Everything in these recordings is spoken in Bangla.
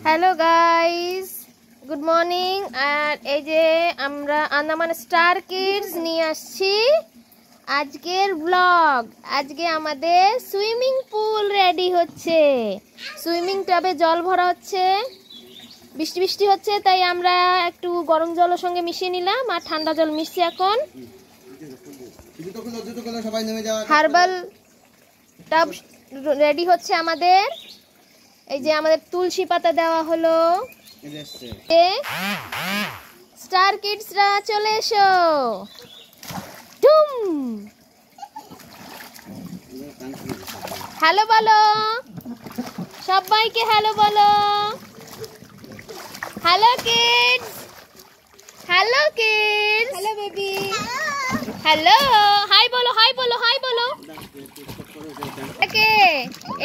Hello guys, good morning. আর এই যে আমরা আন্দামান স্টার কিডস নিয়ে আসছি আজকের ব্লগ। আজকে আমাদের সুইমিং পুল রেডি হচ্ছে, সুইমিং টবে জল ভরা হচ্ছে, বৃষ্টি বৃষ্টি হচ্ছে, তাই আমরা একটু গরম জলের সঙ্গে মিশিয়ে নিলাম আর ঠান্ডা জল মিশছে। এখন হার্বাল টব রেডি হচ্ছে আমাদের। এই যে আমাদের তুলসী পাতা দেওয়া হলো। স্টার কিডসরা চলে এসো। হ্যালো বলো, সবাইকে হ্যালো বলো। Hello kids, hello kids, hello baby, hello, hi বলো, হাই বলো, হাই বলো।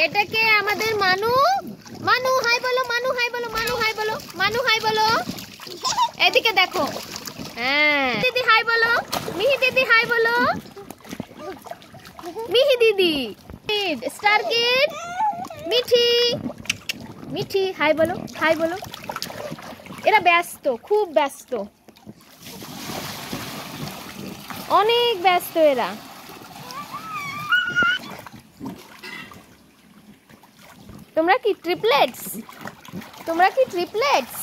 এটাকে আমাদের মানু, মানু হাই বলো, মানু হাই বলো, মানু হাই বলো, মানু হাই বলো। এদিকে দেখো, হ্যাঁ দিদি হাই বলো, মিহি দিদি হাই বলো, মিহি দিদি। Star kid Mithi, Mithi hi বলো, হাই বলো। এরা ব্যস্ত, খুব ব্যস্ত, অনেক ব্যস্ত এরা। তোমরা কি ট্রিপলেটস? তোমরা কি ট্রিপলেটস?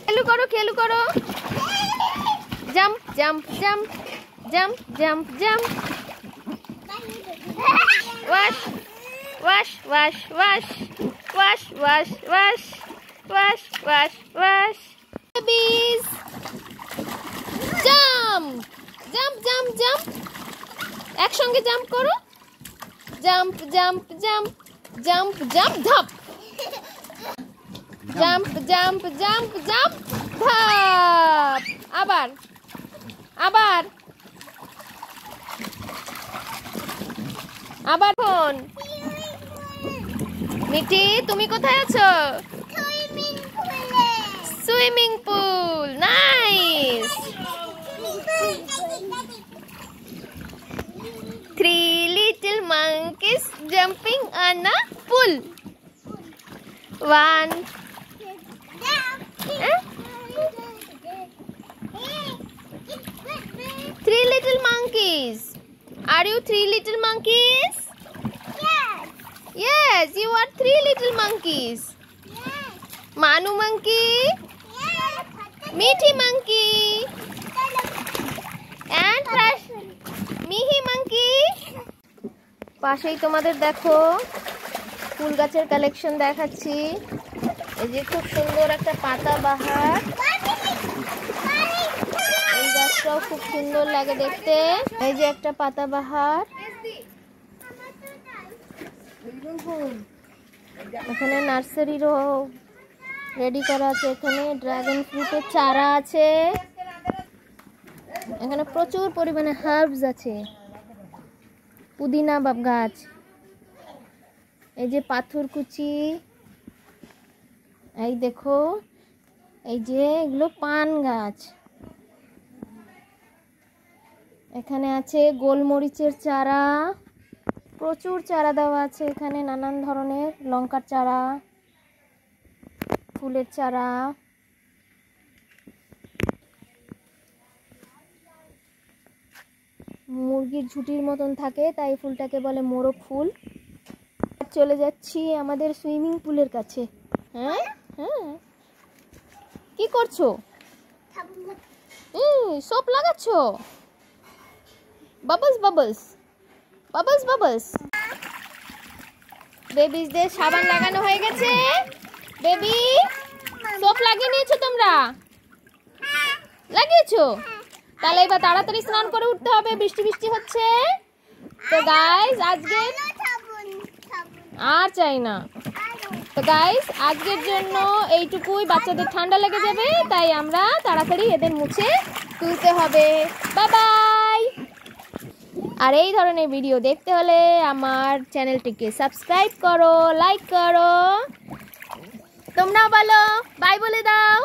খেলু করো, খেলু করো। Jump jump jump jump jump jump. Wash wash wash wash wash wash wash wash wash wash. Babies jump jump jump jump, একসঙ্গে জাম্প করো। Jump jump jump jump jump ধাপ, জাম্প জাম্প জাম্প জাম্প ধাপ। আবার আবার আবার। ফোন মিঠি, তুমি কোথায় আছো? Swimming pool, nice. 3 little monkeys jumping on a pool. 1 3 little monkeys. Are you 3 little monkeys? Yes. Yes, you are 3 little monkeys. Yes. Manu monkey, Yes. Mithi monkey, and Mihi monkey. পাশেই তোমাদের দেখো ফুল গাছের কালেকশন দেখাচ্ছি। এই যে খুব সুন্দর একটা পাতা বাহার, এই গাছটাও খুব সুন্দর লাগে দেখতে। এই যে একটা পাতা বাহার, এখানে নার্সারিরও রেডি করা আছে। এখানে ড্রাগন ফ্রুটের চারা আছে। এখানে প্রচুর পরিমাণে হার্বস আছে, পুদিনা গাছ। এই যে পাথরকুচি, এই দেখো, এই যে এগুলো পান গাছ। এখানে আছে গোলমরিচের চারা, প্রচুর চারা দেওয়া আছে এখানে, নানান ধরনের লঙ্কার চারা, ফুলের চারা। মুরগির ঝুঁটির মতন থাকে, তাই ফুলটাকে বলে মোরগ ফুল। চলে যাচ্ছি আমাদের সুইমিং পুলের কাছে। হ্যাঁ হ্যাঁ, কি করছো? সোপ লাগাচ্ছ? Bubbles bubbles bubbles bubbles. বেবিদের সাবান লাগানো হয়ে গেছে। বেবি সোপ লাগিয়ে নিয়েছো তোমরা? লাগিয়েছো? তাহলে এবার তাড়াতাড়ি স্নান করে উঠতে হবে, বৃষ্টি বৃষ্টি হচ্ছে। তো গাইস আজকে আর চাই না। তো গাইস আজকের জন্য এইটুকুই। বাচ্চাদের ঠান্ডা লেগে যাবে, তাই আমরা তাড়াতাড়ি এদের মুছে তুলতে হবে। Bye bye. আর এই ধরনের ভিডিও দেখতে হলে আমার চ্যানেলটিকে সাবস্ক্রাইব করো, লাইক করো। তোমরা বলো, বাই বলে দাও।